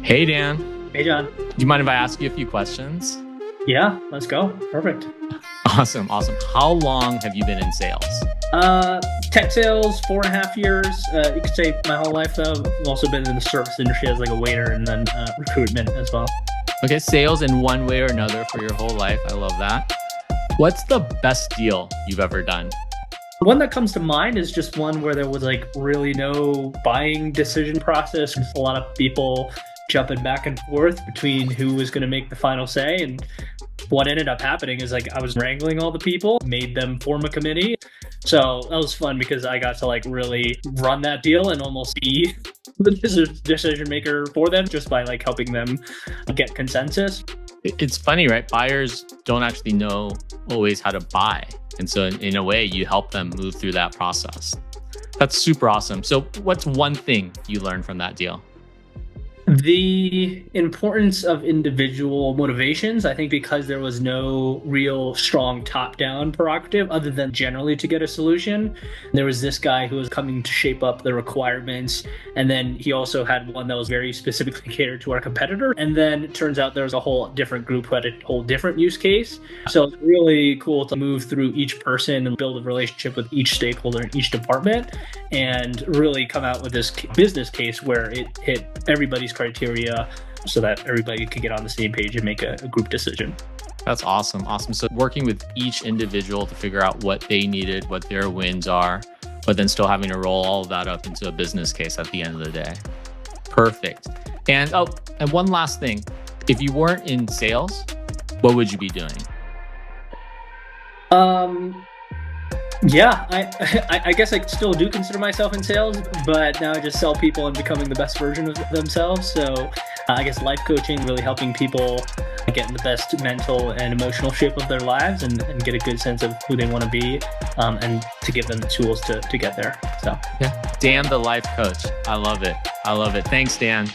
Hey, Dan. Hey, John. Do you mind if I ask you a few questions? Yeah, let's go. Perfect. Awesome. How long have you been in sales? Tech sales, 4.5 years. You could say my whole life, though. I've also been in the service industry as like a waiter and then recruitment as well. Okay, sales in one way or another for your whole life. I love that. What's the best deal you've ever done? One that comes to mind is just one where there was like really no buying decision process. Just a lot of people jumping back and forth between who was going to make the final say. And what ended up happening is like I was wrangling all the people, made them form a committee. So that was fun because I got to like really run that deal and almost be the decision maker for them just by like helping them get consensus. It's funny, right? Buyers don't actually know always how to buy. And so in a way, you help them move through that process. That's super awesome. So what's one thing you learned from that deal? The importance of individual motivations, I think because there was no real strong top-down prerogative other than generally to get a solution. There was this guy who was coming to shape up the requirements, and then he also had one that was very specifically catered to our competitor. And then it turns out there was a whole different group who had a whole different use case. So it's really cool to move through each person and build a relationship with each stakeholder in each department and really come out with this business case where it hit everybody's criteria so that everybody could get on the same page and make a group decision. That's awesome. So working with each individual to figure out what they needed, what their wins are, but then still having to roll all of that up into a business case at the end of the day. Perfect. And one last thing. If you weren't in sales, what would you be doing? Yeah, I guess I still do consider myself in sales, but now I just sell people and becoming the best version of themselves. So I guess life coaching, really helping people get in the best mental and emotional shape of their lives and get a good sense of who they want to be and to give them the tools to get there. So yeah, Dan, the life coach. I love it. Thanks, Dan.